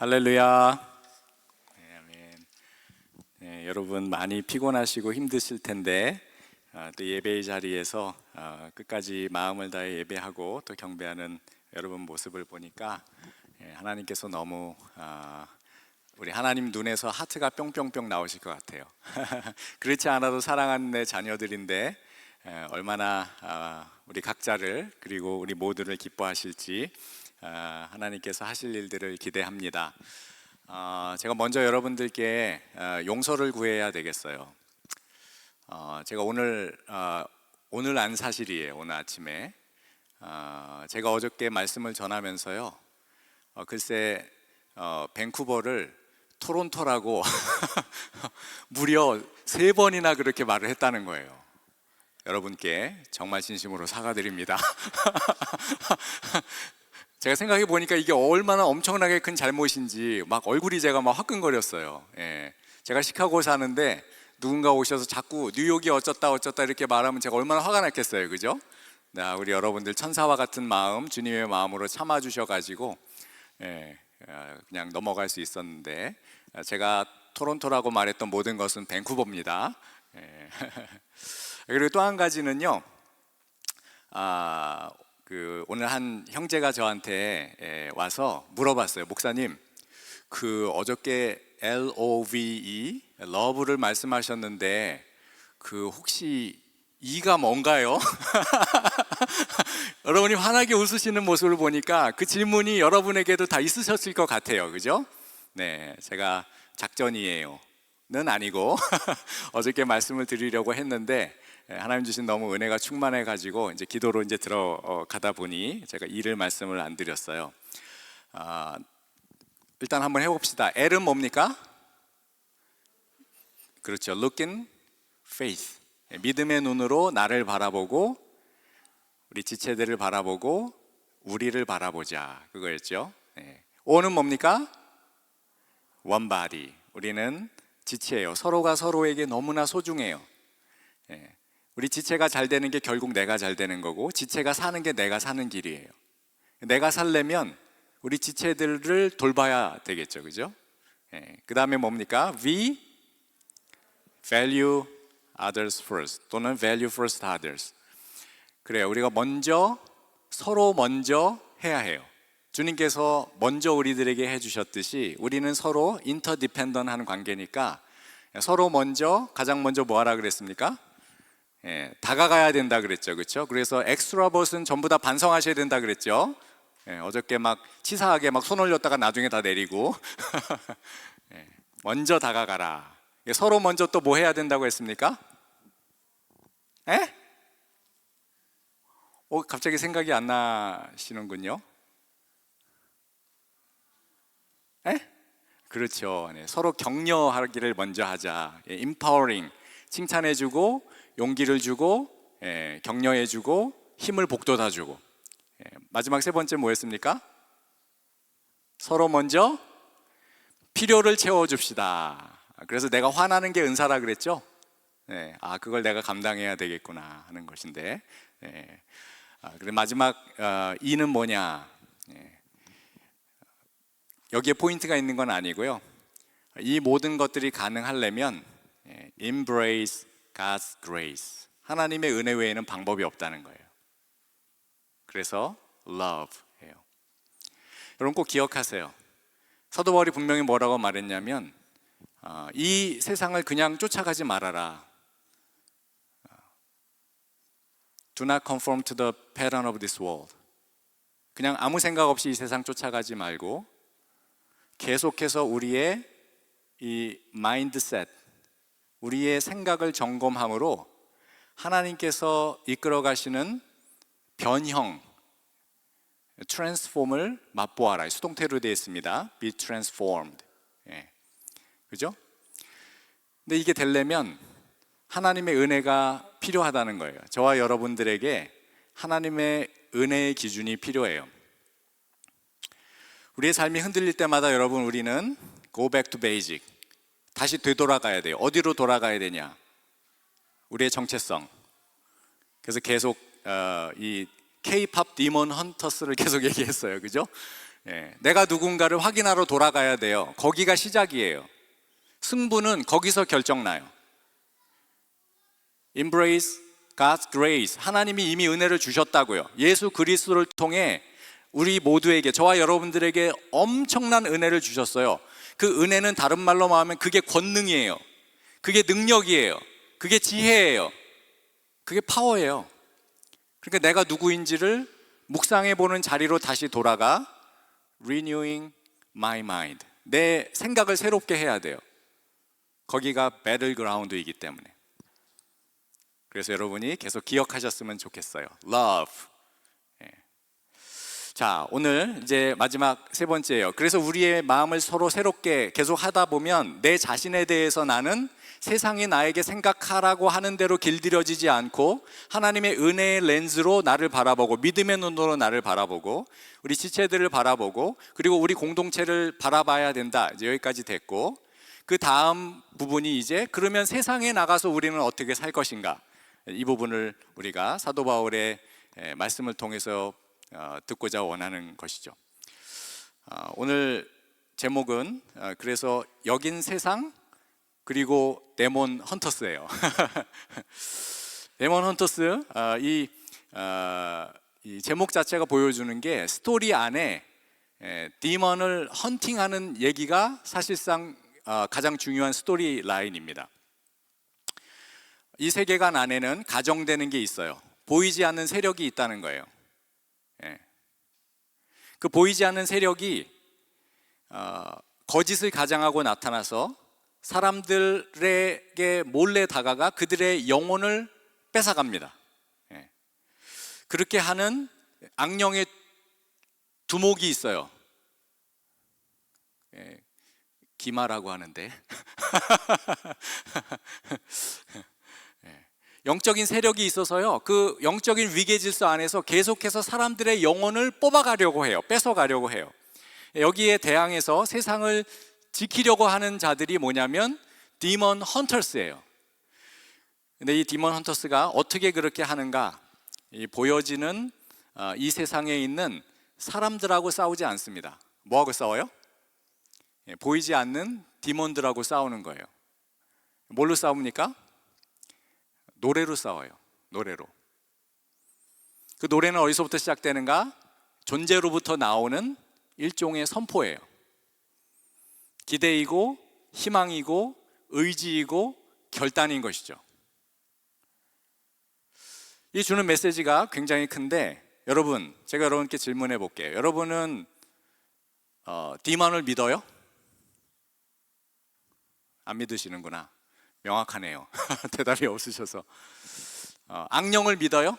할렐루야. 네, 아멘. 네, 여러분 많이 피곤하시고 힘드실 텐데 또 예배의 자리에서 끝까지 마음을 다해 예배하고 또 경배하는 여러분 모습을 보니까 하나님께서 너무 우리 하나님 눈에서 하트가 뿅뿅뿅 나오실 것 같아요. 그렇지 않아도 사랑하는 내 자녀들인데 얼마나 우리 각자를 그리고 우리 모두를 기뻐하실지 하나님께서 하실 일들을 기대합니다. 제가 먼저 여러분들께 용서를 구해야 되겠어요. 제가 오늘 안 사실이에요. 오늘 아침에 제가 어저께 말씀을 전하면서요, 글쎄 밴쿠버를 토론토라고 무려 3번이나 그렇게 말을 했다는 거예요. 여러분께 정말 진심으로 사과드립니다. 제가 생각해 보니까 이게 얼마나 엄청나게 큰 잘못인지 막 얼굴이 제가 막 화끈거렸어요. 제가 시카고 사는데 누군가 오셔서 자꾸 뉴욕이 어쩌다 이렇게 말하면 제가 얼마나 화가 났겠어요, 그죠? 우리 여러분들 천사와 같은 마음, 주님의 마음으로 참아주셔가지고 그냥 넘어갈 수 있었는데, 제가 토론토라고 말했던 모든 것은 밴쿠버입니다. 그리고 또 한 가지는요, 오늘 한 형제가 저한테 와서 물어봤어요. 목사님, 어저께 LOVE, 러브를 말씀하셨는데 혹시 E가 뭔가요? 여러분이 환하게 웃으시는 모습을 보니까 그 질문이 여러분에게도 다 있으셨을 것 같아요, 그죠? 네, 제가 작전이에요 는 아니고 어저께 말씀을 드리려고 했는데 하나님 주신 너무 은혜가 충만해 가지고 이제 기도로 이제 들어가다 보니 제가 이를 말씀을 안 드렸어요. 일단 한번 해봅시다. L은 뭡니까? 그렇죠. Looking faith. 믿음의 눈으로 나를 바라보고 우리 지체들을 바라보고 우리를 바라보자, 그거였죠. O는 뭡니까? One body. 우리는 지체예요. 서로가 서로에게 너무나 소중해요. 우리 지체가 잘 되는 게 결국 내가 잘 되는 거고, 지체가 사는 게 내가 사는 길이에요. 내가 살려면 우리 지체들을 돌봐야 되겠죠, 그죠? 그 다음에 뭡니까? We value others first, 또는 value first others. 그래요. 우리가 서로 먼저 해야 해요. 주님께서 먼저 우리들에게 해주셨듯이 우리는 서로 인터디펜던한 관계니까 서로 가장 먼저 뭐 하라 그랬습니까? 다가가야 된다 그랬죠, 그렇죠? 그래서 엑스트라봇은 전부 다 반성하셔야 된다 그랬죠. 어저께 막 치사하게 막 손 올렸다가 나중에 다 내리고 먼저 다가가라. 서로 먼저 또 뭐 해야 된다고 했습니까? 갑자기 생각이 안 나시는군요. 그렇죠. 서로 격려하기를 먼저 하자. empowering, 칭찬해주고 용기를 주고 격려해주고 힘을 북돋아주고. 마지막 3번째 뭐였습니까? 서로 먼저 필요를 채워줍시다. 그래서 내가 화나는 게 은사라 그랬죠? 그걸 내가 감당해야 되겠구나 하는 것인데, 그리고 마지막 E는 뭐냐? 여기에 포인트가 있는 건 아니고요, 이 모든 것들이 가능하려면 embrace God's grace, 하나님의 은혜 외에는 방법이 없다는 거예요. 그래서 love예요. 여러분 꼭 기억하세요. 사도 바울이 분명히 뭐라고 말했냐면, 이 세상을 그냥 쫓아가지 말아라. Do not conform to the pattern of this world. 그냥 아무 생각 없이 이 세상 쫓아가지 말고 계속해서 우리의 이 마인드셋, 우리의 생각을 점검함으로 하나님께서 이끌어 가시는 변형, transform을 맛보아라. 수동태로 되어 있습니다. Be transformed. 그죠? 근데 이게 되려면 하나님의 은혜가 필요하다는 거예요. 저와 여러분들에게 하나님의 은혜의 기준이 필요해요. 우리의 삶이 흔들릴 때마다 여러분, 우리는 go back to basic, 다시 되돌아가야 돼요. 어디로 돌아가야 되냐? 우리의 정체성. 그래서 계속 이 K-팝 디몬 헌터스를 계속 얘기했어요. 그죠? 예, 내가 누군가를 확인하러 돌아가야 돼요. 거기가 시작이에요. 승부는 거기서 결정나요. Embrace God's grace. 하나님이 이미 은혜를 주셨다고요. 예수 그리스도를 통해 우리 모두에게, 저와 여러분들에게 엄청난 은혜를 주셨어요. 그 은혜는 다른 말로 말하면 그게 권능이에요. 그게 능력이에요. 그게 지혜예요. 그게 파워예요. 그러니까 내가 누구인지를 묵상해 보는 자리로 다시 돌아가 renewing my mind. 내 생각을 새롭게 해야 돼요. 거기가 배틀그라운드이기 때문에. 그래서 여러분이 계속 기억하셨으면 좋겠어요. Love. 예. 자, 오늘 이제 마지막 세 번째예요. 그래서 우리의 마음을 서로 새롭게 계속 하다 보면 내 자신에 대해서 나는 세상이 나에게 생각하라고 하는 대로 길들여지지 않고 하나님의 은혜의 렌즈로 나를 바라보고 믿음의 눈으로 나를 바라보고 우리 지체들을 바라보고 그리고 우리 공동체를 바라봐야 된다. 이제 여기까지 됐고, 그 다음 부분이 이제 그러면 세상에 나가서 우리는 어떻게 살 것인가, 이 부분을 우리가 사도 바울의 말씀을 통해서 듣고자 원하는 것이죠. 오늘 제목은 그래서 여긴 세상 그리고 데몬 헌터스예요. 데몬 헌터스, 이 제목 자체가 보여주는 게 스토리 안에 디몬을 헌팅하는 얘기가 사실상 가장 중요한 스토리 라인입니다. 이 세계관 안에는 가정되는 게 있어요. 보이지 않는 세력이 있다는 거예요. 그 보이지 않는 세력이 거짓을 가장하고 나타나서 사람들에게 몰래 다가가 그들의 영혼을 뺏어갑니다. 그렇게 하는 악령의 두목이 있어요. 기마라고 하는데 영적인 세력이 있어서요, 그 영적인 위계 질서 안에서 계속해서 사람들의 영혼을 뽑아가려고 해요. 뺏어가려고 해요. 여기에 대항해서 세상을 지키려고 하는 자들이 뭐냐면 디몬 헌터스예요. 근데 이 디몬 헌터스가 어떻게 그렇게 하는가? 보여지는 이 세상에 있는 사람들하고 싸우지 않습니다. 뭐하고 싸워요? 보이지 않는 디몬들하고 싸우는 거예요. 뭘로 싸웁니까? 노래로 싸워요. 노래로. 그 노래는 어디서부터 시작되는가? 존재로부터 나오는 일종의 선포예요. 기대이고 희망이고 의지이고 결단인 것이죠. 이 주는 메시지가 굉장히 큰데, 여러분, 제가 여러분께 질문해 볼게요. 여러분은 디몬을 믿어요? 안 믿으시는구나. 명확하네요. 대답이 없으셔서. 악령을 믿어요?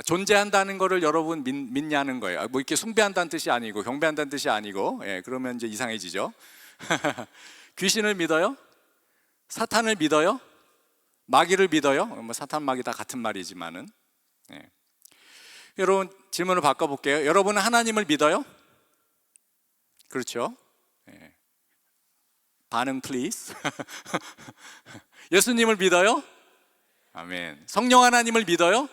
존재한다는 거를 여러분 믿냐는 거예요. 뭐 이렇게 숭배한다는 뜻이 아니고 경배한다는 뜻이 아니고, 그러면 이제 이상해지죠. 귀신을 믿어요? 사탄을 믿어요? 마귀를 믿어요? 뭐 사탄 마귀 다 같은 말이지만은. 여러분, 질문을 바꿔볼게요. 여러분은 하나님을 믿어요? 그렇죠? 반응 플리즈. 예수님을 믿어요? 아멘. 성령 하나님을 믿어요?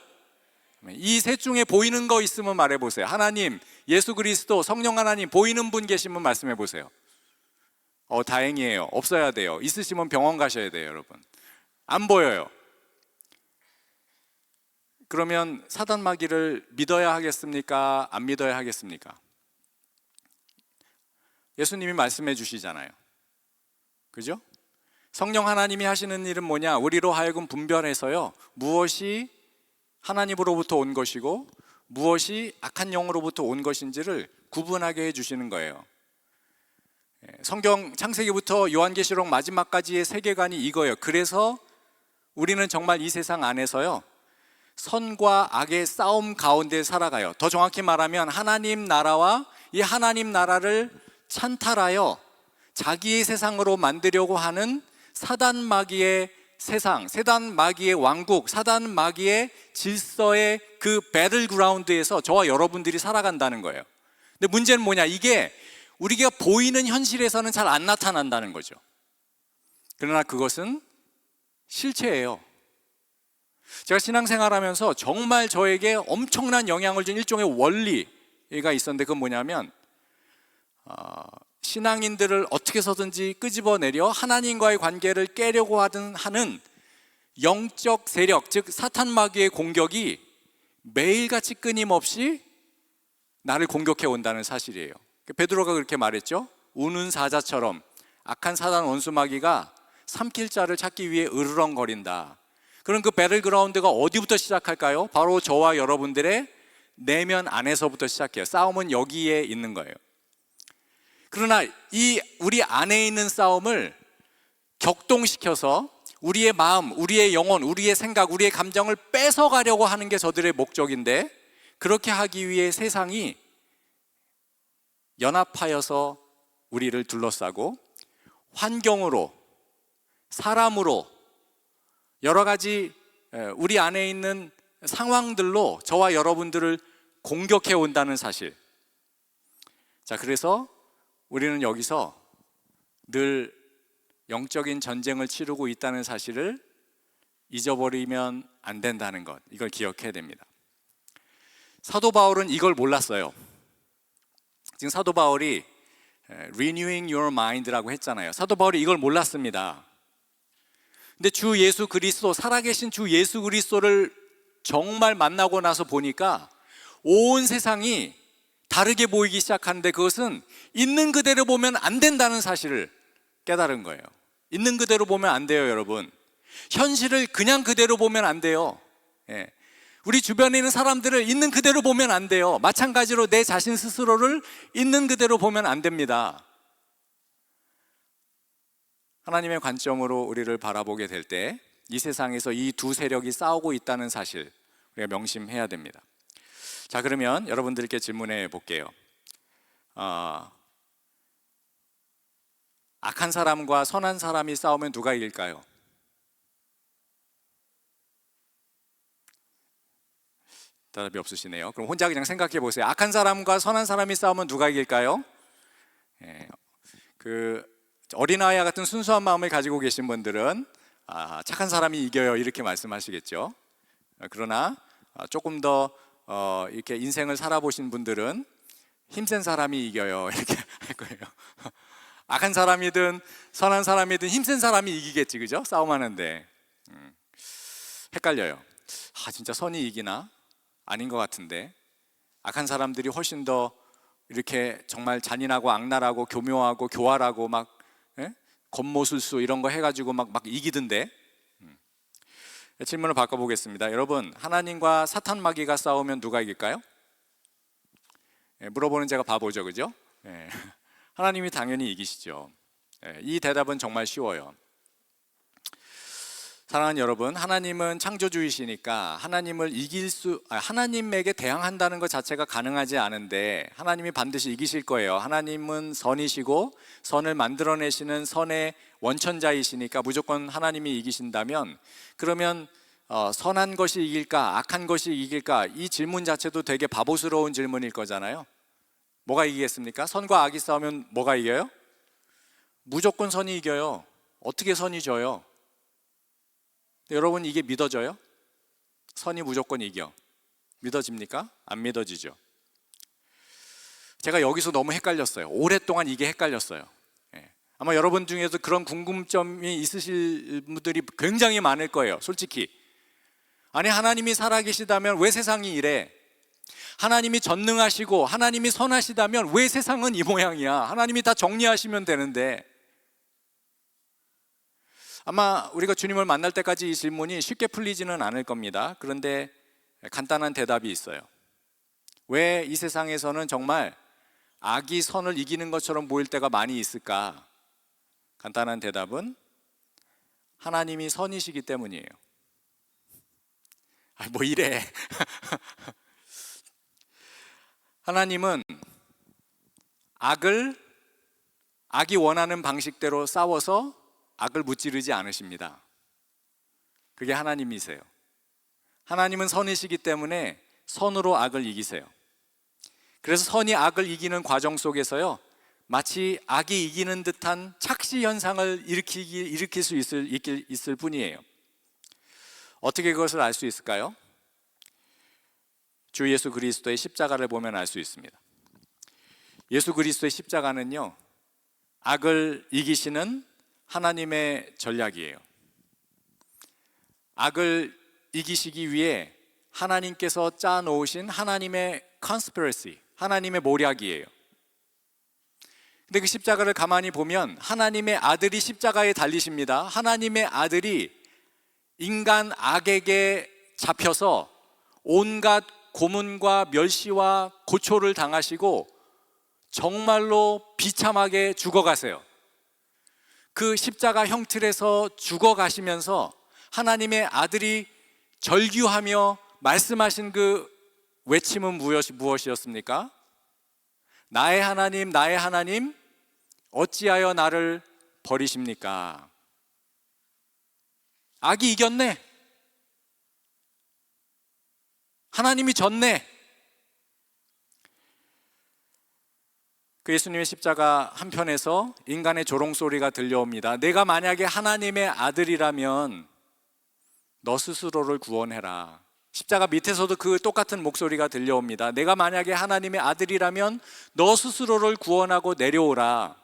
이 셋 중에 보이는 거 있으면 말해보세요. 하나님, 예수 그리스도, 성령 하나님 보이는 분 계시면 말씀해보세요. 다행이에요. 없어야 돼요. 있으시면 병원 가셔야 돼요, 여러분. 안 보여요. 그러면 사단 마귀를 믿어야 하겠습니까? 안 믿어야 하겠습니까? 예수님이 말씀해 주시잖아요. 그죠? 성령 하나님이 하시는 일은 뭐냐? 우리로 하여금 분별해서요, 무엇이 하나님으로부터 온 것이고 무엇이 악한 영으로부터 온 것인지를 구분하게 해주시는 거예요. 성경 창세기부터 요한계시록 마지막까지의 세계관이 이거예요. 그래서 우리는 정말 이 세상 안에서요, 선과 악의 싸움 가운데 살아가요. 더 정확히 말하면 하나님 나라와 이 하나님 나라를 찬탈하여 자기의 세상으로 만들려고 하는 사단 마귀의 세상, 사단 마귀의 왕국, 사단 마귀의 질서의 그 배틀그라운드에서 저와 여러분들이 살아간다는 거예요. 근데 문제는 뭐냐? 이게 우리가 보이는 현실에서는 잘 안 나타난다는 거죠. 그러나 그것은 실체예요. 제가 신앙생활하면서 정말 저에게 엄청난 영향을 준 일종의 원리가 있었는데, 그건 뭐냐면 신앙인들을 어떻게 해서든지 끄집어내려 하나님과의 관계를 깨려고 하는 영적 세력, 즉 사탄 마귀의 공격이 매일같이 끊임없이 나를 공격해 온다는 사실이에요. 베드로가 그렇게 말했죠. 우는 사자처럼 악한 사단 원수 마귀가 삼킬 자를 찾기 위해 으르렁거린다. 그럼 그 배틀그라운드가 어디부터 시작할까요? 바로 저와 여러분들의 내면 안에서부터 시작해요. 싸움은 여기에 있는 거예요. 그러나 이 우리 안에 있는 싸움을 격동시켜서 우리의 마음, 우리의 영혼, 우리의 생각, 우리의 감정을 뺏어가려고 하는 게 저들의 목적인데, 그렇게 하기 위해 세상이 연합하여서 우리를 둘러싸고 환경으로, 사람으로, 여러 가지 우리 안에 있는 상황들로 저와 여러분들을 공격해 온다는 사실. 자, 그래서 우리는 여기서 늘 영적인 전쟁을 치르고 있다는 사실을 잊어버리면 안 된다는 것, 이걸 기억해야 됩니다. 사도 바울은 이걸 몰랐어요. 지금 사도 바울이 Renewing your mind라고 했잖아요. 사도 바울이 이걸 몰랐습니다. 근데 주 예수 그리스도, 살아계신 주 예수 그리스도를 정말 만나고 나서 보니까 온 세상이 다르게 보이기 시작하는데, 그것은 있는 그대로 보면 안 된다는 사실을 깨달은 거예요. 있는 그대로 보면 안 돼요, 여러분. 현실을 그냥 그대로 보면 안 돼요. 우리 주변에 있는 사람들을 있는 그대로 보면 안 돼요. 마찬가지로 내 자신 스스로를 있는 그대로 보면 안 됩니다. 하나님의 관점으로 우리를 바라보게 될 때 이 세상에서 이 두 세력이 싸우고 있다는 사실 우리가 명심해야 됩니다. 자, 그러면 여러분들께 질문해 볼게요. 악한 사람과 선한 사람이 싸우면 누가 이길까요? 대답이 없으시네요. 그럼 혼자 그냥 생각해 보세요. 악한 사람과 선한 사람이 싸우면 누가 이길까요? 어린아이와 같은 순수한 마음을 가지고 계신 분들은 착한 사람이 이겨요, 이렇게 말씀하시겠죠. 그러나 조금 더 이렇게 인생을 살아보신 분들은 힘센 사람이 이겨요, 이렇게 할 거예요. 악한 사람이든 선한 사람이든 힘센 사람이 이기겠지, 그죠? 싸움하는데. 헷갈려요. 진짜 선이 이기나? 아닌 것 같은데. 악한 사람들이 훨씬 더 이렇게 정말 잔인하고 악랄하고 교묘하고 교활하고 막 겉모술수 이런 거 해가지고 막 이기던데. 질문을 바꿔보겠습니다. 여러분, 하나님과 사탄 마귀가 싸우면 누가 이길까요? 물어보는 제가 바보죠, 그죠? 하나님이 당연히 이기시죠. 이 대답은 정말 쉬워요. 사랑하는 여러분, 하나님은 창조주이시니까 하나님에게 대항한다는 것 자체가 가능하지 않은데 하나님이 반드시 이기실 거예요. 하나님은 선이시고 선을 만들어내시는 선의 원천자이시니까 무조건 하나님이 이기신다면, 그러면 선한 것이 이길까 악한 것이 이길까, 이 질문 자체도 되게 바보스러운 질문일 거잖아요. 뭐가 이기겠습니까? 선과 악이 싸우면 뭐가 이겨요? 무조건 선이 이겨요. 어떻게 선이 져요? 여러분, 이게 믿어져요? 선이 무조건 이겨. 믿어집니까? 안 믿어지죠. 제가 여기서 너무 헷갈렸어요. 오랫동안 이게 헷갈렸어요. 아마 여러분 중에서 그런 궁금점이 있으실 분들이 굉장히 많을 거예요, 솔직히. 아니, 하나님이 살아계시다면 왜 세상이 이래? 하나님이 전능하시고 하나님이 선하시다면 왜 세상은 이 모양이야? 하나님이 다 정리하시면 되는데. 아마 우리가 주님을 만날 때까지 이 질문이 쉽게 풀리지는 않을 겁니다. 그런데 간단한 대답이 있어요. 왜 이 세상에서는 정말 악이 선을 이기는 것처럼 보일 때가 많이 있을까? 간단한 대답은 하나님이 선이시기 때문이에요. 뭐 이래. 하나님은 악이 원하는 방식대로 싸워서 악을 무찌르지 않으십니다. 그게 하나님이세요. 하나님은 선이시기 때문에 선으로 악을 이기세요. 그래서 선이 악을 이기는 과정 속에서요, 마치 악이 이기는 듯한 착시 현상을 일으킬 수 있을 뿐이에요. 어떻게 그것을 알 수 있을까요? 주 예수 그리스도의 십자가를 보면 알 수 있습니다. 예수 그리스도의 십자가는요, 악을 이기시는 하나님의 전략이에요. 악을 이기시기 위해 하나님께서 짜놓으신 하나님의 conspiracy, 하나님의 모략이에요. 근데 그 십자가를 가만히 보면 하나님의 아들이 십자가에 달리십니다. 하나님의 아들이 인간 악에게 잡혀서 온갖 고문과 멸시와 고초를 당하시고 정말로 비참하게 죽어가세요. 그 십자가 형틀에서 죽어가시면서 하나님의 아들이 절규하며 말씀하신 그 외침은 무엇이었습니까? 나의 하나님, 나의 하나님, 어찌하여 나를 버리십니까? 악이 이겼네. 하나님이 졌네. 그 예수님의 십자가 한편에서 인간의 조롱소리가 들려옵니다. 내가 만약에 하나님의 아들이라면 너 스스로를 구원해라. 십자가 밑에서도 그 똑같은 목소리가 들려옵니다. 내가 만약에 하나님의 아들이라면 너 스스로를 구원하고 내려오라.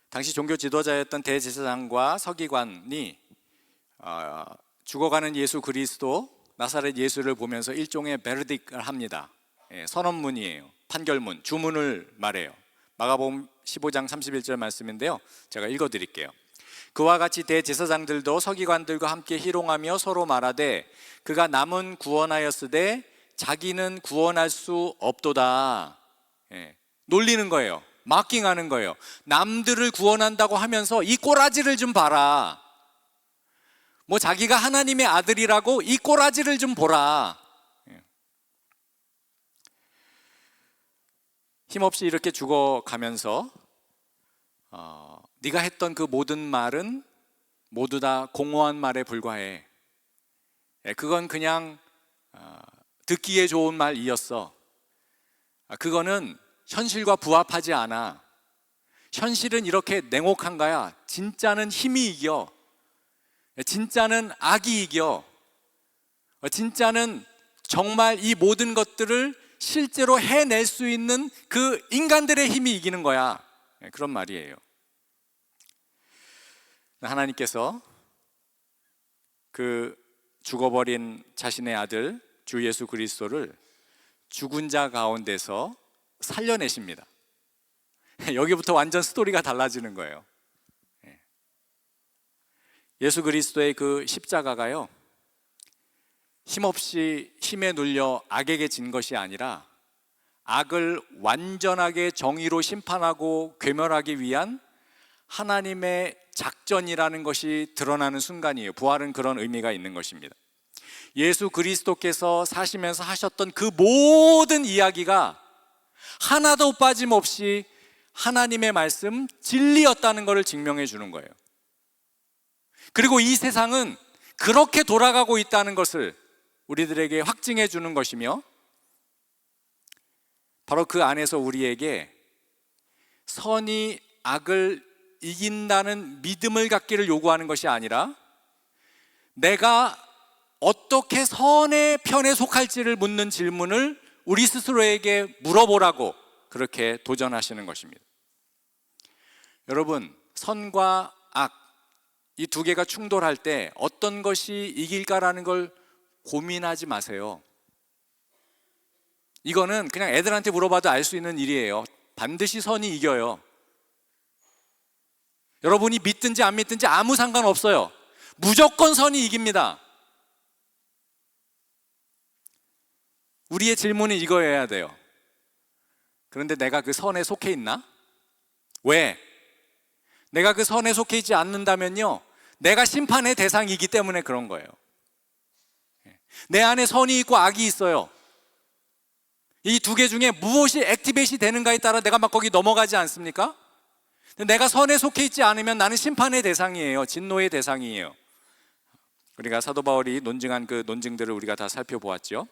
당시 종교 지도자였던 대제사장과 서기관이 죽어가는 예수 그리스도 나사렛 예수를 보면서 일종의 베르딕을 합니다. 선언문이에요. 판결문, 주문을 말해요. 마가복음 15장 31절 말씀인데요, 제가 읽어드릴게요. 그와 같이 대제사장들도 서기관들과 함께 희롱하며 서로 말하되 그가 남은 구원하였으되 자기는 구원할 수 없도다. 놀리는 거예요. 마킹하는 거예요. 남들을 구원한다고 하면서 이 꼬라지를 좀 봐라. 뭐 자기가 하나님의 아들이라고 이 꼬라지를 좀 보라. 힘없이 이렇게 죽어가면서 네가 했던 그 모든 말은 모두 다 공허한 말에 불과해. 그건 그냥 듣기에 좋은 말이었어. 그거는 현실과 부합하지 않아. 현실은 이렇게 냉혹한 거야. 진짜는 힘이 이겨. 진짜는 악이 이겨. 진짜는 정말 이 모든 것들을 실제로 해낼 수 있는 그 인간들의 힘이 이기는 거야. 그런 말이에요. 하나님께서 그 죽어버린 자신의 아들 주 예수 그리스도를 죽은 자 가운데서 살려내십니다. 여기부터 완전 스토리가 달라지는 거예요. 예수 그리스도의 그 십자가가요, 힘없이 힘에 눌려 악에게 진 것이 아니라 악을 완전하게 정의로 심판하고 괴멸하기 위한 하나님의 작전이라는 것이 드러나는 순간이에요. 부활은 그런 의미가 있는 것입니다. 예수 그리스도께서 사시면서 하셨던 그 모든 이야기가 하나도 빠짐없이 하나님의 말씀, 진리였다는 것을 증명해 주는 거예요. 그리고 이 세상은 그렇게 돌아가고 있다는 것을 우리들에게 확증해 주는 것이며, 바로 그 안에서 우리에게 선이 악을 이긴다는 믿음을 갖기를 요구하는 것이 아니라 내가 어떻게 선의 편에 속할지를 묻는 질문을 우리 스스로에게 물어보라고 그렇게 도전하시는 것입니다. 여러분, 선과 악, 이 두 개가 충돌할 때 어떤 것이 이길까라는 걸 고민하지 마세요. 이거는 그냥 애들한테 물어봐도 알 수 있는 일이에요. 반드시 선이 이겨요. 여러분이 믿든지 안 믿든지 아무 상관없어요. 무조건 선이 이깁니다. 우리의 질문은 이거여야 돼요. 그런데 내가 그 선에 속해 있나? 왜? 내가 그 선에 속해 있지 않는다면요, 내가 심판의 대상이기 때문에 그런 거예요. 내 안에 선이 있고 악이 있어요. 이 두 개 중에 무엇이 액티베이션이 되는가에 따라 내가 막 거기 넘어가지 않습니까? 내가 선에 속해 있지 않으면 나는 심판의 대상이에요. 진노의 대상이에요. 우리가 사도 바울이 논증한 그 논증들을 우리가 다 살펴보았죠.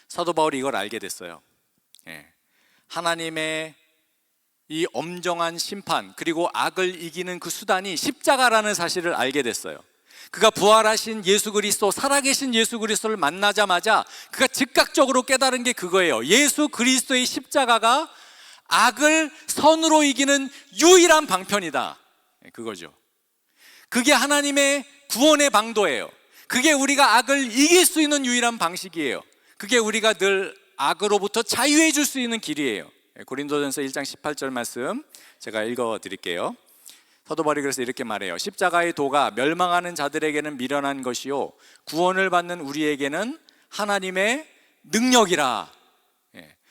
사도 바울이 이걸 알게 됐어요. 하나님의 이 엄정한 심판 그리고 악을 이기는 그 수단이 십자가라는 사실을 알게 됐어요. 그가 부활하신 예수 그리스도, 살아계신 예수 그리스도를 만나자마자 그가 즉각적으로 깨달은 게 그거예요. 예수 그리스도의 십자가가 악을 선으로 이기는 유일한 방편이다. 그거죠. 그게 하나님의 구원의 방도예요. 그게 우리가 악을 이길 수 있는 유일한 방식이에요. 그게 우리가 늘 악으로부터 자유해 줄 수 있는 길이에요. 고린도전서 1장 18절 말씀 제가 읽어 드릴게요. 사도 바울이 그래서 이렇게 말해요. 십자가의 도가 멸망하는 자들에게는 미련한 것이요 구원을 받는 우리에게는 하나님의 능력이라.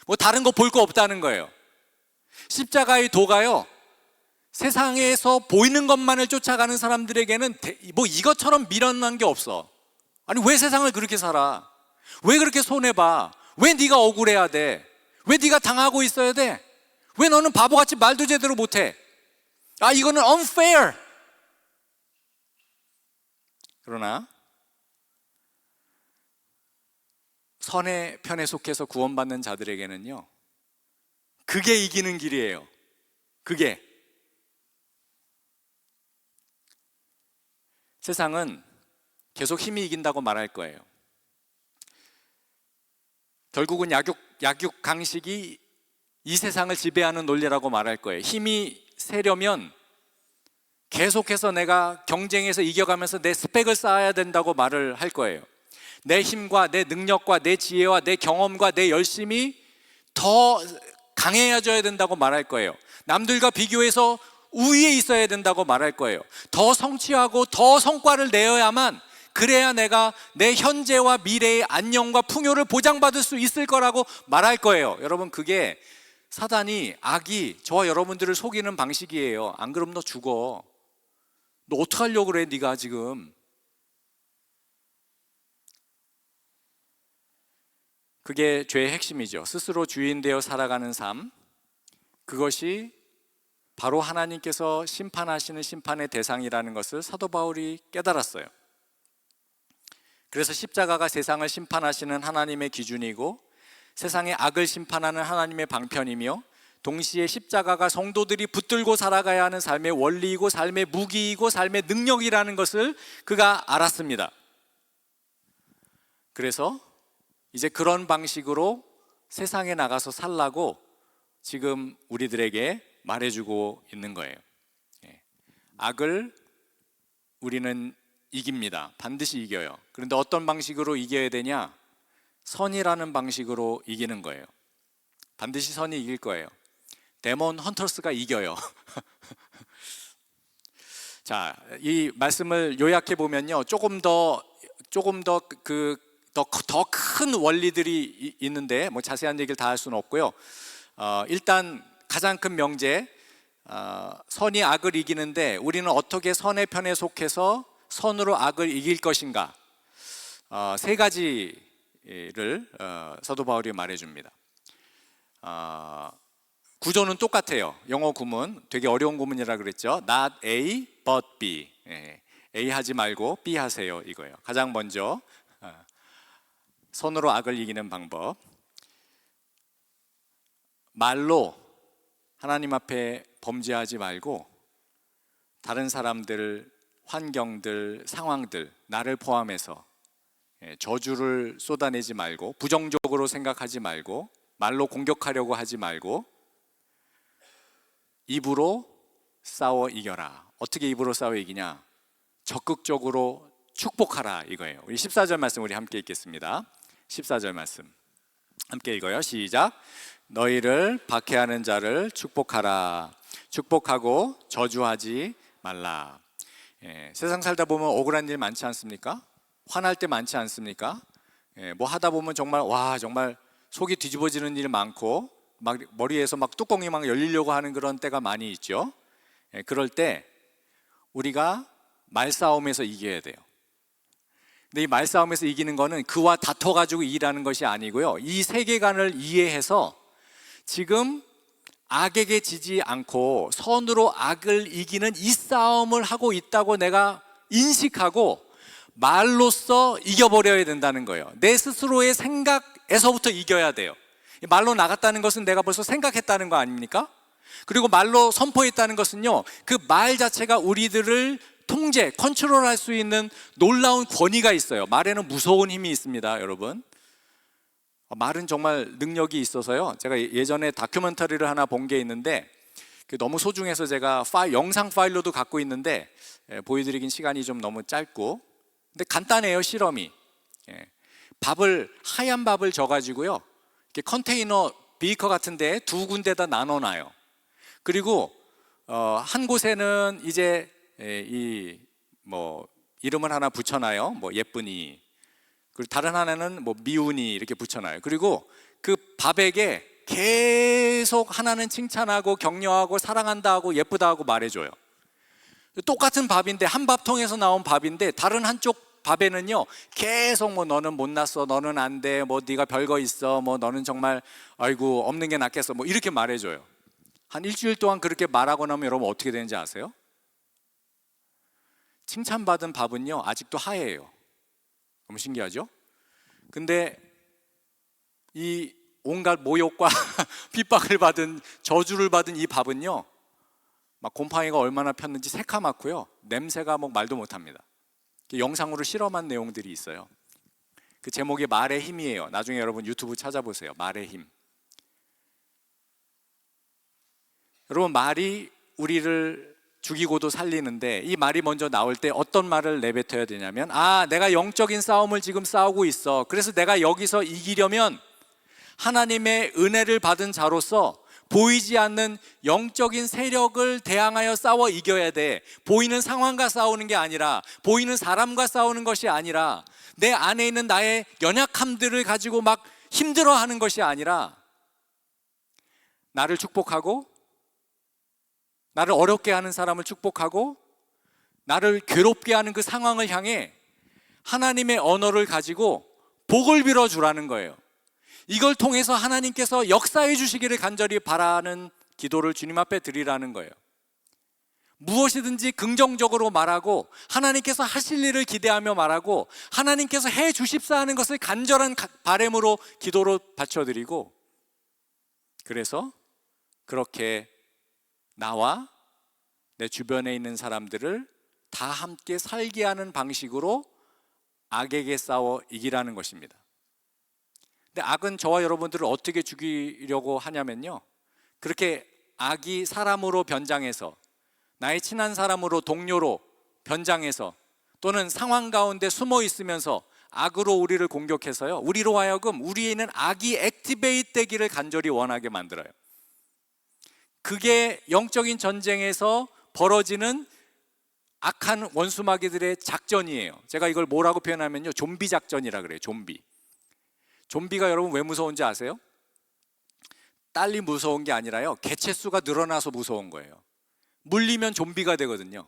뭐 다른 거 볼 거 없다는 거예요. 십자가의 도가요, 세상에서 보이는 것만을 쫓아가는 사람들에게는 뭐 이것처럼 미련한 게 없어. 아니 왜 세상을 그렇게 살아? 왜 그렇게 손해봐? 왜 네가 억울해야 돼? 왜 네가 당하고 있어야 돼? 왜 너는 바보같이 말도 제대로 못해? 아, 이거는 unfair. 그러나 선의 편에 속해서 구원받는 자들에게는요, 그게 이기는 길이에요. 그게. 세상은 계속 힘이 이긴다고 말할 거예요. 결국은 약육강식이 이 세상을 지배하는 논리라고 말할 거예요. 힘이 세려면 계속해서 내가 경쟁에서 이겨가면서 내 스펙을 쌓아야 된다고 말을 할 거예요. 내 힘과 내 능력과 내 지혜와 내 경험과 내 열심이 더 강해져야 된다고 말할 거예요. 남들과 비교해서 우위에 있어야 된다고 말할 거예요. 더 성취하고 더 성과를 내어야만, 그래야 내가 내 현재와 미래의 안녕과 풍요를 보장받을 수 있을 거라고 말할 거예요. 여러분, 그게 사단이, 악이 저와 여러분들을 속이는 방식이에요. 안 그러면 너 죽어. 너 어떡하려고 그래 네가 지금. 그게 죄의 핵심이죠. 스스로 주인 되어 살아가는 삶, 그것이 바로 하나님께서 심판하시는 심판의 대상이라는 것을 사도 바울이 깨달았어요. 그래서 십자가가 세상을 심판하시는 하나님의 기준이고 세상의 악을 심판하는 하나님의 방편이며, 동시에 십자가가 성도들이 붙들고 살아가야 하는 삶의 원리이고 삶의 무기이고 삶의 능력이라는 것을 그가 알았습니다. 그래서 이제 그런 방식으로 세상에 나가서 살라고 지금 우리들에게 말해주고 있는 거예요. 악을 우리는 이깁니다. 반드시 이겨요. 그런데 어떤 방식으로 이겨야 되냐? 선이라는 방식으로 이기는 거예요. 반드시 선이 이길 거예요. 데몬 헌터스가 이겨요. 자, 이 말씀을 요약해 보면요, 조금 더 큰 원리들이 있는데 뭐 자세한 얘기를 다 할 수는 없고요. 일단 가장 큰 명제, 선이 악을 이기는데 우리는 어떻게 선의 편에 속해서 선으로 악을 이길 것인가, 세 가지를 사도 바울이 말해줍니다. 구조는 똑같아요. 영어 구문, 되게 어려운 구문이라 그랬죠. Not A, but B. A 하지 말고 B 하세요, 이거예요. 가장 먼저 선으로 악을 이기는 방법, 말로 하나님 앞에 범죄하지 말고 다른 사람들, 환경들, 상황들, 나를 포함해서 저주를 쏟아내지 말고, 부정적으로 생각하지 말고, 말로 공격하려고 하지 말고 입으로 싸워 이겨라. 어떻게 입으로 싸워 이기냐? 적극적으로 축복하라, 이거예요. 우리 14절 말씀 우리 함께 읽겠습니다. 14절 말씀 함께 읽어요. 시작. 너희를 박해하는 자를 축복하라. 축복하고 저주하지 말라. 세상 살다 보면 억울한 일 많지 않습니까? 화날 때 많지 않습니까? 뭐 하다 보면 정말 속이 뒤집어지는 일 많고, 막 머리에서 막 뚜껑이 막 열리려고 하는 그런 때가 많이 있죠. 그럴 때 우리가 말싸움에서 이겨야 돼요. 근데 이 말싸움에서 이기는 거는 그와 다퉈가지고 이기라는 것이 아니고요, 이 세계관을 이해해서 지금 악에게 지지 않고 선으로 악을 이기는 이 싸움을 하고 있다고 내가 인식하고 말로써 이겨버려야 된다는 거예요. 내 스스로의 생각에서부터 이겨야 돼요. 말로 나갔다는 것은 내가 벌써 생각했다는 거 아닙니까? 그리고 말로 선포했다는 것은요, 그 말 자체가 우리들을 통제, 컨트롤할 수 있는 놀라운 권위가 있어요. 말에는 무서운 힘이 있습니다, 여러분. 말은 정말 능력이 있어서요, 제가 예전에 다큐멘터리를 하나 본 게 있는데 너무 소중해서 제가 영상 파일로도 갖고 있는데 보여드리긴 시간이 좀 너무 짧고, 근데 간단해요, 실험이. 하얀 밥을 져가지고요, 이렇게 컨테이너 비커 같은데 두 군데다 나눠놔요. 그리고 한 곳에는 이제 이름을 하나 붙여놔요. 뭐 예쁜이. 그리고 다른 하나는 뭐 미운이 이렇게 붙여놔요. 그리고 그 밥에게 계속 하나는 칭찬하고 격려하고 사랑한다 하고 예쁘다 하고 말해줘요. 똑같은 밥인데, 한 밥통에서 나온 밥인데 다른 한쪽 밥에는요 계속 뭐 너는 못났어, 너는 안 돼, 뭐 네가 별거 있어, 뭐 너는 정말 아이고 없는 게 낫겠어, 뭐 이렇게 말해줘요. 한 일주일 동안 그렇게 말하고 나면 여러분 어떻게 되는지 아세요? 칭찬받은 밥은요 아직도 하얘요. 너무 신기하죠? 근데 이 온갖 모욕과 핍박을 받은, 저주를 받은 이 밥은요, 막 곰팡이가 얼마나 폈는지 새카맣고요, 냄새가 뭐 말도 못합니다. 영상으로 실험한 내용들이 있어요. 그 제목이 말의 힘이에요. 나중에 여러분 유튜브 찾아보세요. 말의 힘. 여러분, 말이 우리를 죽이고도 살리는데, 이 말이 먼저 나올 때 어떤 말을 내뱉어야 되냐면, 내가 영적인 싸움을 지금 싸우고 있어. 그래서 내가 여기서 이기려면 하나님의 은혜를 받은 자로서 보이지 않는 영적인 세력을 대항하여 싸워 이겨야 돼. 보이는 상황과 싸우는 게 아니라, 보이는 사람과 싸우는 것이 아니라, 내 안에 있는 나의 연약함들을 가지고 막 힘들어하는 것이 아니라, 나를 축복하고 나를 어렵게 하는 사람을 축복하고 나를 괴롭게 하는 그 상황을 향해 하나님의 언어를 가지고 복을 빌어주라는 거예요. 이걸 통해서 하나님께서 역사해 주시기를 간절히 바라는 기도를 주님 앞에 드리라는 거예요. 무엇이든지 긍정적으로 말하고, 하나님께서 하실 일을 기대하며 말하고, 하나님께서 해 주십사 하는 것을 간절한 바람으로 기도로 바쳐드리고, 그래서 그렇게 나와 내 주변에 있는 사람들을 다 함께 살게 하는 방식으로 악에게 싸워 이기라는 것입니다. 근데 악은 저와 여러분들을 어떻게 죽이려고 하냐면요, 그렇게 악이 사람으로 변장해서, 나의 친한 사람으로, 동료로 변장해서, 또는 상황 가운데 숨어 있으면서 악으로 우리를 공격해서요, 우리로 하여금 우리에 있는 악이 액티베이트 되기를 간절히 원하게 만들어요. 그게 영적인 전쟁에서 벌어지는 악한 원수마귀들의 작전이에요. 제가 이걸 뭐라고 표현하면요, 좀비 작전이라 그래요. 좀비가 여러분 왜 무서운지 아세요? 딸리 무서운 게 아니라요, 개체수가 늘어나서 무서운 거예요. 물리면 좀비가 되거든요.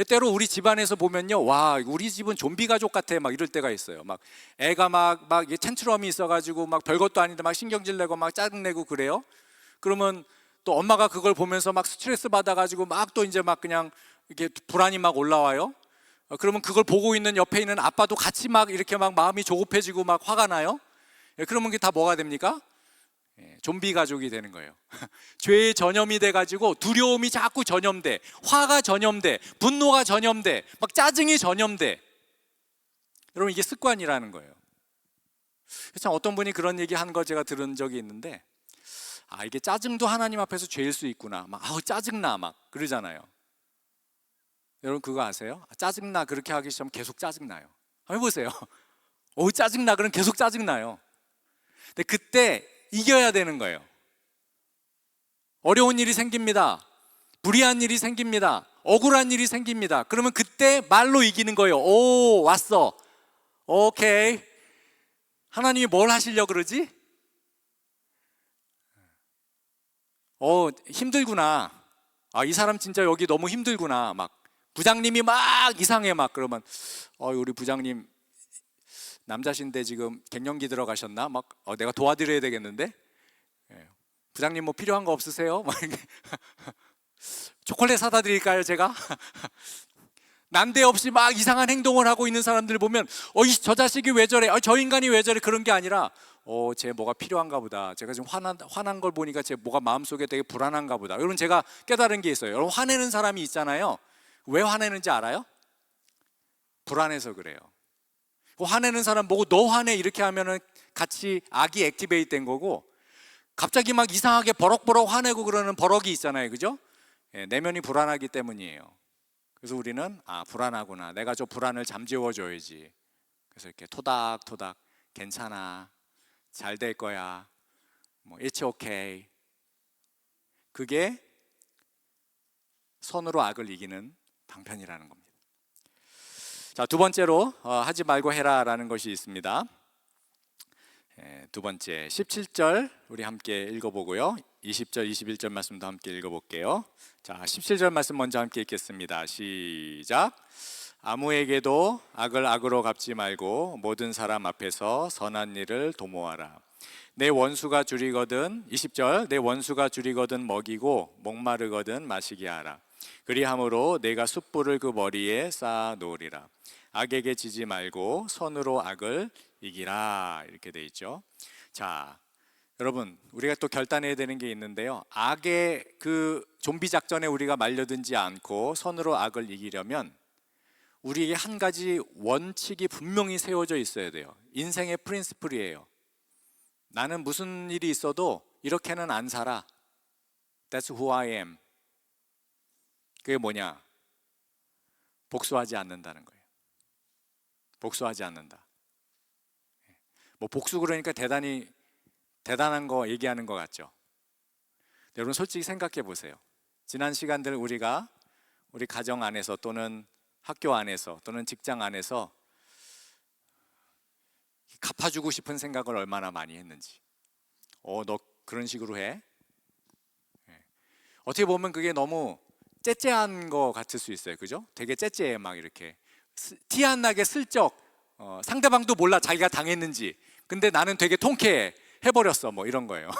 때로 우리 집안에서 보면요, 와, 우리 집은 좀비 가족 같아, 막 이럴 때가 있어요. 막 애가 막 텐트럼이 있어가지고 막 별것도 아닌데 막 신경질 내고 막 짜증내고 그래요. 그러면 또 엄마가 그걸 보면서 막 스트레스 받아가지고 막 또 이제 막 그냥 이렇게 불안이 막 올라와요. 그러면 그걸 보고 있는 옆에 있는 아빠도 같이 막 이렇게 막 마음이 조급해지고 막 화가 나요. 그러면 그게 다 뭐가 됩니까? 좀비 가족이 되는 거예요. 죄의 전염이 돼가지고 두려움이 자꾸 전염돼, 화가 전염돼, 분노가 전염돼, 막 짜증이 전염돼. 여러분, 이게 습관이라는 거예요. 참 어떤 분이 그런 얘기 하는 거 제가 들은 적이 있는데, 이게 짜증도 하나님 앞에서 죄일 수 있구나, 막 짜증나 막 그러잖아요. 여러분 그거 아세요? 짜증나 그렇게 하기 시작하면 계속 짜증나요. 한번 해보세요. 짜증나 그럼 계속 짜증나요. 근데 그때 이겨야 되는 거예요. 어려운 일이 생깁니다. 불의한 일이 생깁니다. 억울한 일이 생깁니다. 그러면 그때 말로 이기는 거예요. 오, 왔어. 오케이. 하나님이 뭘 하시려고 그러지? 힘들구나. 이 사람 진짜 여기 너무 힘들구나. 막 부장님이 막 이상해 막 그러면 우리 부장님 남자신데 지금 갱년기 들어가셨나? 막 내가 도와드려야 되겠는데? 부장님 뭐 필요한 거 없으세요? 막 초콜릿 사다 드릴까요 제가? 난데없이 막 이상한 행동을 하고 있는 사람들 보면 저 자식이 왜 저래? 저 인간이 왜 저래? 그런 게 아니라 쟤 뭐가 필요한가 보다. 제가 지금 화난 걸 보니까 쟤 뭐가 마음속에 되게 불안한가 보다. 여러분, 제가 깨달은 게 있어요. 여러분, 화내는 사람이 있잖아요. 왜 화내는지 알아요? 불안해서 그래요. 화내는 사람 보고 너 화내 이렇게 하면은 같이 악이 액티베이트 된 거고, 갑자기 막 이상하게 버럭버럭 화내고 그러는 버럭이 있잖아요. 그죠? 내면이 불안하기 때문이에요. 그래서 우리는 불안하구나, 내가 저 불안을 잠재워줘야지. 그래서 이렇게 토닥토닥 괜찮아, 잘 될 거야, 뭐 it's okay. 그게 선으로 악을 이기는 방편이라는 겁니다. 자, 두 번째로 하지 말고 해라라는 것이 있습니다. 두 번째 17절 우리 함께 읽어보고요, 20절 21절 말씀도 함께 읽어볼게요. 자, 17절 말씀 먼저 함께 읽겠습니다. 시작. 아무에게도 악을 악으로 갚지 말고 모든 사람 앞에서 선한 일을 도모하라. 내 원수가 줄이거든, 20절, 내 원수가 줄이거든 먹이고 목마르거든 마시게 하라. 그리함으로 내가 숯불을 그 머리에 쌓아 놓으리라. 악에게 지지 말고 선으로 악을 이기라. 이렇게 돼 있죠. 자, 여러분, 우리가 또 결단해야 되는 게 있는데요, 악의 그 좀비 작전에 우리가 말려들지 않고 선으로 악을 이기려면 우리에게 한 가지 원칙이 분명히 세워져 있어야 돼요. 인생의 프린시플이에요. 나는 무슨 일이 있어도 이렇게는 안 살아. That's who I am. 그게 뭐냐? 복수하지 않는다는 거예요. 복수하지 않는다. 뭐 복수 그러니까 대단한 거 얘기하는 것 같죠? 여러분, 솔직히 생각해 보세요. 지난 시간들 우리가 우리 가정 안에서 또는 학교 안에서 또는 직장 안에서 갚아주고 싶은 생각을 얼마나 많이 했는지. 너 그런 식으로 해? 어떻게 보면 그게 너무 째째한 거 같을 수 있어요. 그죠? 되게 째째해. 막 이렇게 티 안 나게 슬쩍, 상대방도 몰라 자기가 당했는지. 근데 나는 되게 통쾌해, 해버렸어, 뭐 이런 거예요.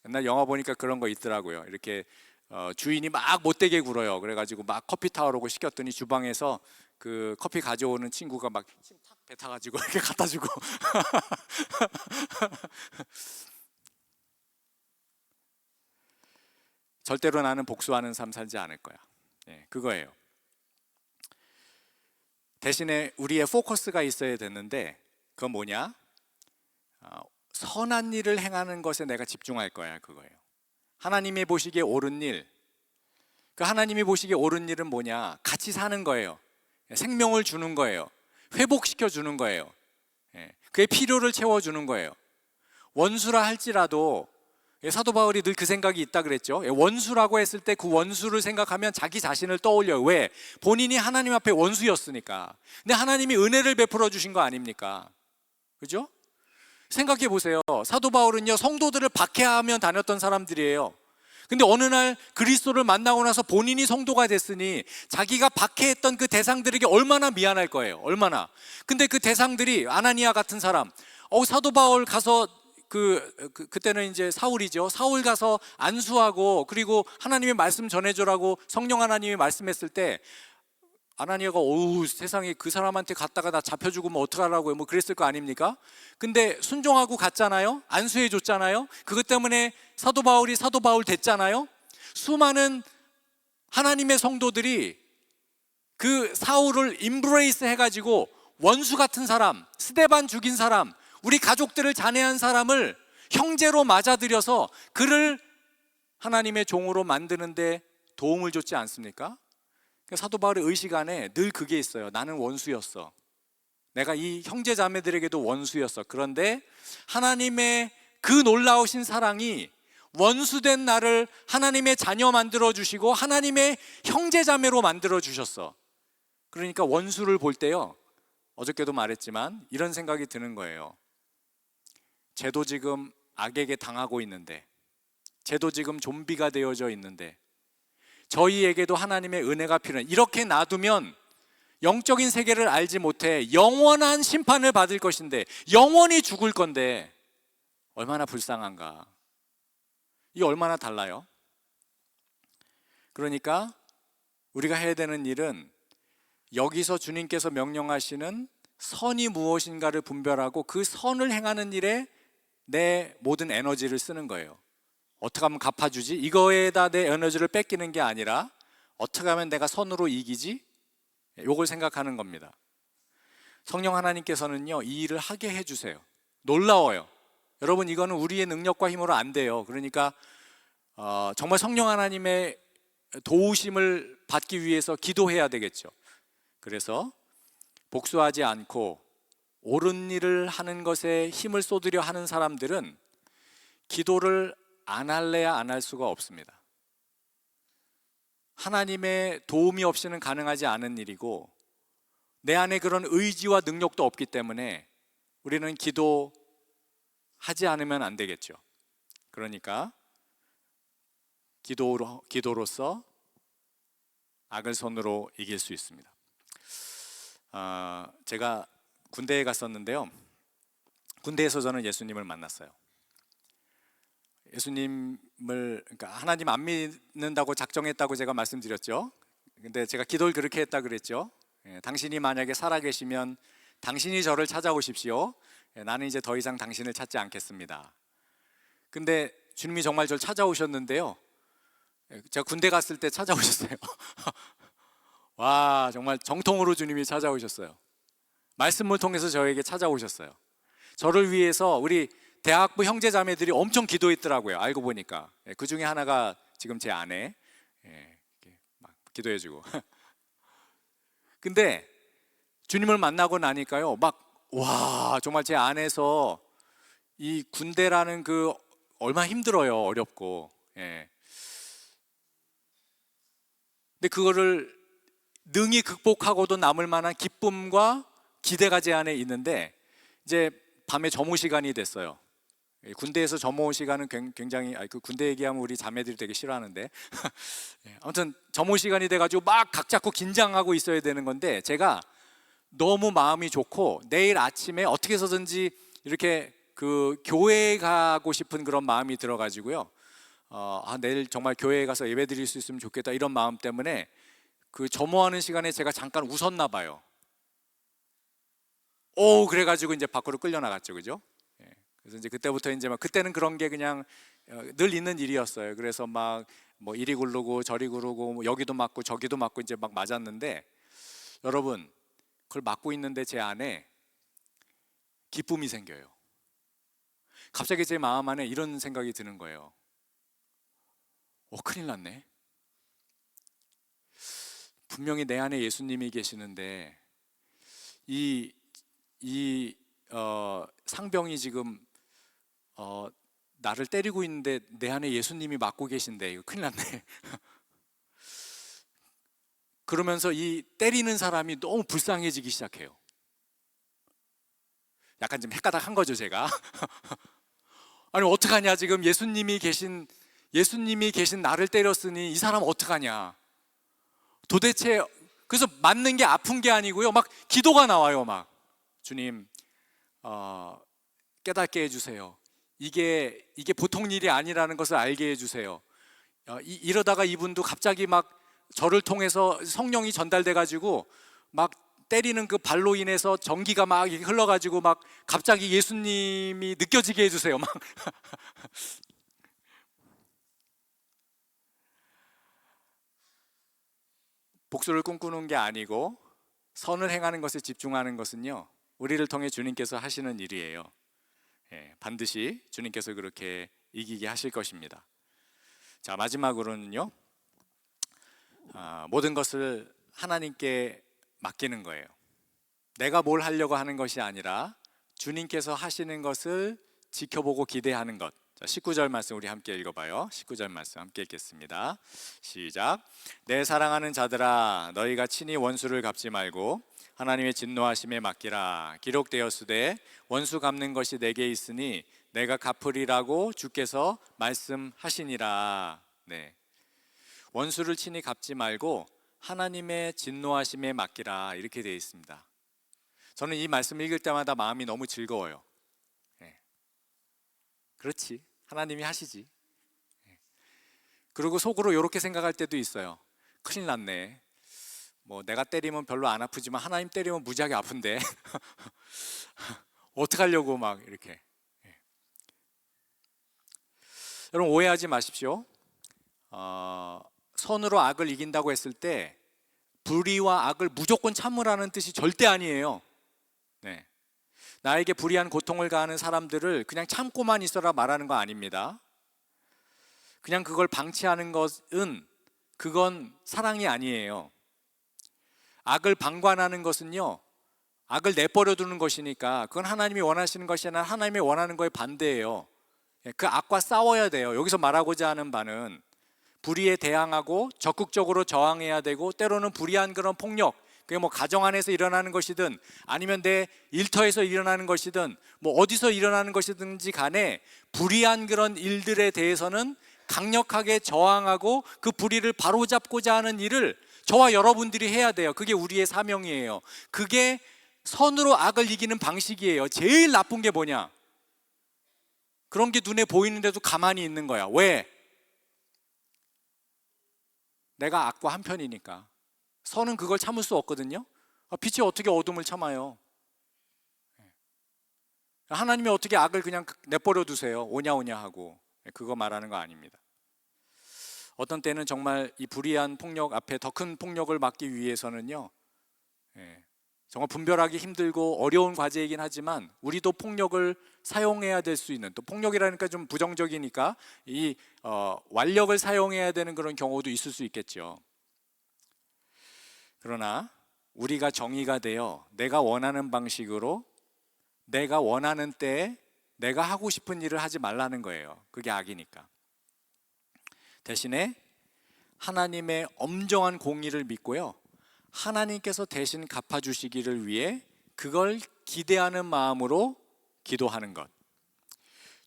옛날 영화 보니까 그런 거 있더라고요. 이렇게 주인이 막 못되게 굴어요. 그래가지고 막 커피 타오라고 시켰더니 주방에서 그 커피 가져오는 친구가 막 침 탁 뱉어가지고 이렇게 갖다 주고. 절대로 나는 복수하는 삶 살지 않을 거야. 그거예요. 대신에 우리의 포커스가 있어야 되는데, 그건 뭐냐? 선한 일을 행하는 것에 내가 집중할 거야. 그거예요. 하나님이 보시기에 옳은 일, 그 하나님이 보시기에 옳은 일은 뭐냐? 같이 사는 거예요. 생명을 주는 거예요. 회복시켜 주는 거예요. 그의 필요를 채워주는 거예요. 원수라 할지라도, 사도 바울이 늘 그 생각이 있다 그랬죠. 원수라고 했을 때 그 원수를 생각하면 자기 자신을 떠올려요. 왜? 본인이 하나님 앞에 원수였으니까. 근데 하나님이 은혜를 베풀어 주신 거 아닙니까? 그죠? 생각해 보세요. 사도 바울은요, 성도들을 박해하며 다녔던 사람들이에요. 근데 어느 날 그리스도를 만나고 나서 본인이 성도가 됐으니 자기가 박해했던 그 대상들에게 얼마나 미안할 거예요. 얼마나. 근데 그 대상들이 아나니아 같은 사람, 사도 바울 가서 그때는 이제 사울이죠. 사울 가서 안수하고, 그리고 하나님의 말씀 전해줘라고 성령 하나님이 말씀했을 때 아나니아가 세상에, 그 사람한테 갔다가 나 잡혀주고 뭐 어떡하라고요, 뭐 그랬을 거 아닙니까? 근데 순종하고 갔잖아요. 안수해 줬잖아요. 그것 때문에 사도 바울이 사도 바울 됐잖아요. 수많은 하나님의 성도들이 그 사울을 임브레이스 해가지고 원수 같은 사람, 스데반 죽인 사람, 우리 가족들을 잔해한 사람을 형제로 맞아들여서 그를 하나님의 종으로 만드는데 도움을 줬지 않습니까? 사도 바울의 의식 안에 늘 그게 있어요. 나는 원수였어. 내가 이 형제 자매들에게도 원수였어. 그런데 하나님의 그 놀라우신 사랑이 원수된 나를 하나님의 자녀 만들어 주시고 하나님의 형제 자매로 만들어 주셨어. 그러니까 원수를 볼 때요, 어저께도 말했지만 이런 생각이 드는 거예요. 쟤도 지금 악에게 당하고 있는데, 쟤도 지금 좀비가 되어져 있는데, 저희에게도 하나님의 은혜가 필요해. 이렇게 놔두면 영적인 세계를 알지 못해 영원한 심판을 받을 것인데, 영원히 죽을 건데 얼마나 불쌍한가. 이게 얼마나 달라요? 그러니까 우리가 해야 되는 일은 여기서 주님께서 명령하시는 선이 무엇인가를 분별하고 그 선을 행하는 일에 내 모든 에너지를 쓰는 거예요. 어떻게 하면 갚아주지? 이거에다 내 에너지를 뺏기는 게 아니라 어떻게 하면 내가 선으로 이기지? 이걸 생각하는 겁니다. 성령 하나님께서는요, 이 일을 하게 해주세요. 놀라워요. 여러분, 이거는 우리의 능력과 힘으로 안 돼요. 그러니까 정말 성령 하나님의 도우심을 받기 위해서 기도해야 되겠죠. 그래서 복수하지 않고 옳은 일을 하는 것에 힘을 쏟으려 하는 사람들은 기도를 안 할래야 안 할 수가 없습니다. 하나님의 도움이 없이는 가능하지 않은 일이고 내 안에 그런 의지와 능력도 없기 때문에 우리는 기도하지 않으면 안 되겠죠. 그러니까 기도로서 악을 손으로 이길 수 있습니다. 제가 군대에 갔었는데요. 군대에서 저는 예수님을 만났어요. 예수님을, 그러니까 하나님 안 믿는다고 작정했다고 제가 말씀드렸죠. 근데 제가 기도를 그렇게 했다 그랬죠. 당신이 만약에 살아계시면 당신이 저를 찾아오십시오. 나는 이제 더 이상 당신을 찾지 않겠습니다. 근데 주님이 정말 저를 찾아오셨는데요. 제가 군대 갔을 때 찾아오셨어요. 와, 정말 정통으로 주님이 찾아오셨어요. 말씀을 통해서 저에게 찾아오셨어요. 저를 위해서 우리 대학부 형제자매들이 엄청 기도했더라고요. 알고 보니까 그 중에 하나가 지금 제 아내, 막 기도해주고. 근데 주님을 만나고 나니까요, 와, 정말 제 안에서 이 군대라는 그 얼마나 힘들어요, 어렵고. 근데 그거를 능히 극복하고도 남을 만한 기쁨과 기대가 제 안에 있는데, 이제 밤에 점호 시간이 됐어요. 군대에서 점호 시간은 굉장히, 그 군대 얘기하면 우리 자매들이 되게 싫어하는데 아무튼 점호 시간이 돼가지고 막 각 잡고 긴장하고 있어야 되는 건데, 제가 너무 마음이 좋고 내일 아침에 어떻게 해서든지 이렇게 그 교회에 가고 싶은 그런 마음이 들어가지고요. 내일 정말 교회에 가서 예배 드릴 수 있으면 좋겠다, 이런 마음 때문에 그 점호하는 시간에 제가 잠깐 웃었나 봐요. 그래가지고 이제 밖으로 끌려 나갔죠, 그죠? 그래서 이제 그때부터 이제 그때는 그런 게 그냥 늘 있는 일이었어요. 그래서 막 뭐 이리 굴르고 저리 굴르고 뭐 여기도 맞고 저기도 맞고 이제 막 맞았는데, 여러분, 그걸 맞고 있는데 제 안에 기쁨이 생겨요. 갑자기 제 마음 안에 이런 생각이 드는 거예요. 큰일 났네. 분명히 내 안에 예수님이 계시는데 이 상병이 지금 나를 때리고 있는데 내 안에 예수님이 맡고 계신데 이거 큰일 났네. 그러면서 이 때리는 사람이 너무 불쌍해지기 시작해요. 약간 좀 헷가닥한 거죠, 제가. 아니, 어떡하냐, 지금 예수님이 계신 나를 때렸으니 이 사람 어떡하냐. 도대체, 그래서 맞는 게 아픈 게 아니고요, 막 기도가 나와요. 막, 주님, 깨닫게 해주세요. 이게 보통 일이 아니라는 것을 알게 해주세요. 이러다가 이분도 갑자기 막 저를 통해서 성령이 전달돼 가지고 막 때리는 그 발로 인해서 전기가 막 흘러가지고 막 갑자기 예수님이 느껴지게 해주세요. 막 복수를 꿈꾸는 게 아니고 선을 행하는 것에 집중하는 것은요, 우리를 통해 주님께서 하시는 일이에요. 반드시 주님께서 그렇게 이기게 하실 것입니다. 자, 마지막으로는요, 모든 것을 하나님께 맡기는 거예요. 내가 뭘 하려고 하는 것이 아니라 주님께서 하시는 것을 지켜보고 기대하는 것. 자, 19절 말씀 우리 함께 읽어봐요. 19절 말씀 함께 읽겠습니다. 시작. 내 사랑하는 자들아, 너희가 친히 원수를 갚지 말고 하나님의 진노하심에 맡기라. 기록되었으되 원수 갚는 것이 내게 있으니 내가 갚으리라고 주께서 말씀하시니라. 네. 원수를 친히 갚지 말고 하나님의 진노하심에 맡기라, 이렇게 되어 있습니다. 저는 이 말씀을 읽을 때마다 마음이 너무 즐거워요. 그렇지, 하나님이 하시지. 그리고 속으로 이렇게 생각할 때도 있어요. 큰일 났네. 뭐 내가 때리면 별로 안 아프지만 하나님 때리면 무지하게 아픈데 어떡하려고 막 이렇게. 여러분 오해하지 마십시오. 선으로 악을 이긴다고 했을 때 불의와 악을 무조건 참으라는 뜻이 절대 아니에요. 네. 나에게 불의한 고통을 가하는 사람들을 그냥 참고만 있어라 말하는 거 아닙니다. 그냥 그걸 방치하는 것은 그건 사랑이 아니에요. 악을 방관하는 것은요, 악을 내버려 두는 것이니까 그건 하나님이 원하시는 것이 아니라 하나님이 원하는 거에 반대예요. 그 악과 싸워야 돼요. 여기서 말하고자 하는 바는 불의에 대항하고 적극적으로 저항해야 되고, 때로는 불의한 그런 폭력, 그게 뭐 가정 안에서 일어나는 것이든 아니면 내 일터에서 일어나는 것이든 뭐 어디서 일어나는 것이든지 간에 불의한 그런 일들에 대해서는 강력하게 저항하고 그 불의를 바로잡고자 하는 일을 저와 여러분들이 해야 돼요. 그게 우리의 사명이에요. 그게 선으로 악을 이기는 방식이에요. 제일 나쁜 게 뭐냐? 그런 게 눈에 보이는데도 가만히 있는 거야. 왜? 내가 악과 한편이니까. 선은 그걸 참을 수 없거든요. 빛이 어떻게 어둠을 참아요? 하나님이 어떻게 악을 그냥 내버려 두세요? 오냐오냐 하고. 그거 말하는 거 아닙니다. 어떤 때는 정말 이 불의한 폭력 앞에 더 큰 폭력을 막기 위해서는요, 정말 분별하기 힘들고 어려운 과제이긴 하지만 우리도 폭력을 사용해야 될 수 있는, 또 폭력이라니까 좀 부정적이니까 이 완력을 사용해야 되는 그런 경우도 있을 수 있겠죠. 그러나 우리가 정의가 되어 내가 원하는 방식으로 내가 원하는 때에 내가 하고 싶은 일을 하지 말라는 거예요. 그게 악이니까. 대신에 하나님의 엄정한 공의를 믿고요, 하나님께서 대신 갚아주시기를 위해 그걸 기대하는 마음으로 기도하는 것,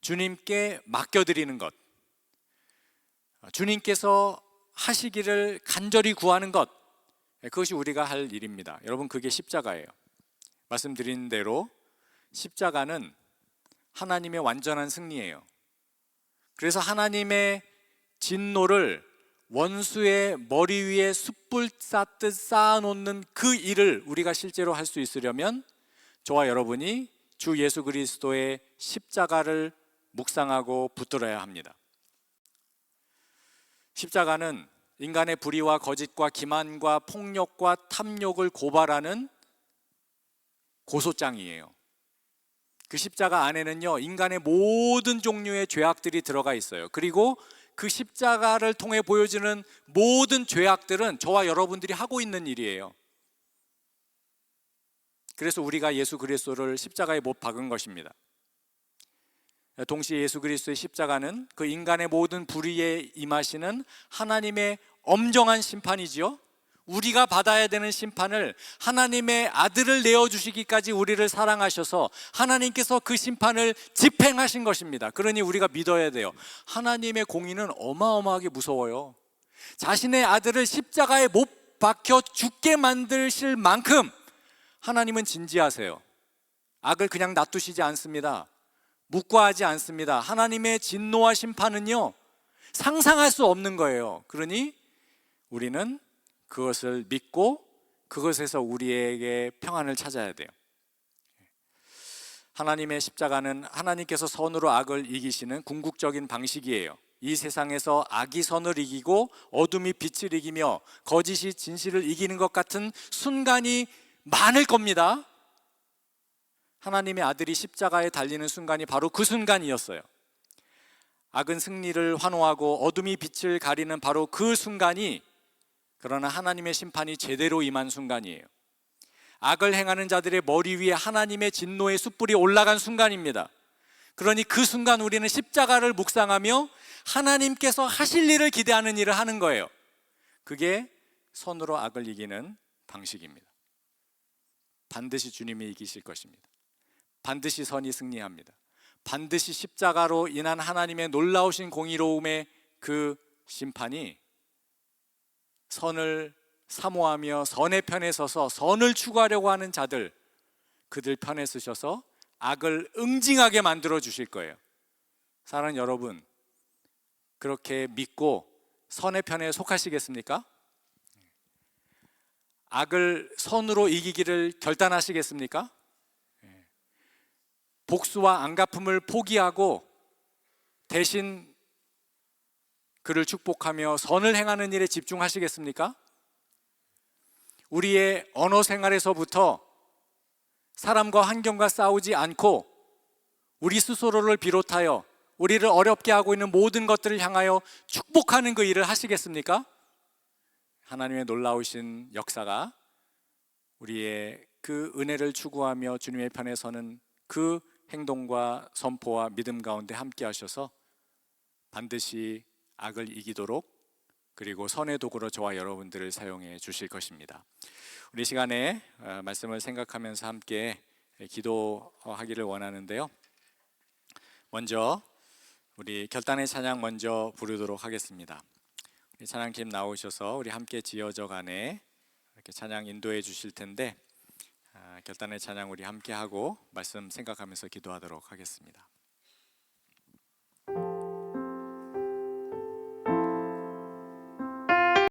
주님께 맡겨드리는 것, 주님께서 하시기를 간절히 구하는 것, 그것이 우리가 할 일입니다. 여러분, 그게 십자가예요. 말씀드린 대로 십자가는 하나님의 완전한 승리예요. 그래서 하나님의 진노를 원수의 머리 위에 숯불 쌓듯 쌓아놓는 그 일을 우리가 실제로 할 수 있으려면 저와 여러분이 주 예수 그리스도의 십자가를 묵상하고 붙들어야 합니다. 십자가는 인간의 불의와 거짓과 기만과 폭력과 탐욕을 고발하는 고소장이에요. 그 십자가 안에는요, 인간의 모든 종류의 죄악들이 들어가 있어요. 그리고 그 십자가를 통해 보여주는 모든 죄악들은 저와 여러분들이 하고 있는 일이에요. 그래서 우리가 예수 그리스도를 십자가에 못 박은 것입니다. 동시에 예수 그리스도의 십자가는 그 인간의 모든 불의에 임하시는 하나님의 엄정한 심판이지요. 우리가 받아야 되는 심판을 하나님의 아들을 내어주시기까지 우리를 사랑하셔서 하나님께서 그 심판을 집행하신 것입니다. 그러니 우리가 믿어야 돼요. 하나님의 공의는 어마어마하게 무서워요. 자신의 아들을 십자가에 못 박혀 죽게 만드실 만큼 하나님은 진지하세요. 악을 그냥 놔두시지 않습니다. 묵과하지 않습니다. 하나님의 진노와 심판은요, 상상할 수 없는 거예요. 그러니 우리는 그것을 믿고 그것에서 우리에게 평안을 찾아야 돼요. 하나님의 십자가는 하나님께서 선으로 악을 이기시는 궁극적인 방식이에요. 이 세상에서 악이 선을 이기고 어둠이 빛을 이기며 거짓이 진실을 이기는 것 같은 순간이 많을 겁니다. 하나님의 아들이 십자가에 달리는 순간이 바로 그 순간이었어요. 악은 승리를 환호하고 어둠이 빛을 가리는 바로 그 순간이, 그러나 하나님의 심판이 제대로 임한 순간이에요. 악을 행하는 자들의 머리 위에 하나님의 진노의 숯불이 올라간 순간입니다. 그러니 그 순간 우리는 십자가를 묵상하며 하나님께서 하실 일을 기대하는 일을 하는 거예요. 그게 선으로 악을 이기는 방식입니다. 반드시 주님이 이기실 것입니다. 반드시 선이 승리합니다. 반드시 십자가로 인한 하나님의 놀라우신 공의로움의 그 심판이 선을 사모하며 선의 편에 서서 선을 추구하려고 하는 자들, 그들 편에 서셔서 악을 응징하게 만들어 주실 거예요. 사랑하는 여러분, 그렇게 믿고 선의 편에 속하시겠습니까? 악을 선으로 이기기를 결단하시겠습니까? 복수와 안갚음을 포기하고 대신 그를 축복하며 선을 행하는 일에 집중하시겠습니까? 우리의 언어 생활에서부터 사람과 환경과 싸우지 않고 우리 스스로를 비롯하여 우리를 어렵게 하고 있는 모든 것들을 향하여 축복하는 그 일을 하시겠습니까? 하나님의 놀라우신 역사가 우리의 그 은혜를 추구하며 주님의 편에 서는 그 행동과 선포와 믿음 가운데 함께 하셔서 반드시 악을 이기도록 그리고 선의 도구로 저와 여러분들을 사용해 주실 것입니다. 우리 시간에 말씀을 생각하면서 함께 기도하기를 원하는데요. 먼저 우리 결단의 찬양 먼저 부르도록 하겠습니다. 우리 찬양팀 나오셔서 우리 함께 지어져 가네 이렇게 찬양 인도해 주실 텐데 결단의 찬양 우리 함께 하고 말씀 생각하면서 기도하도록 하겠습니다.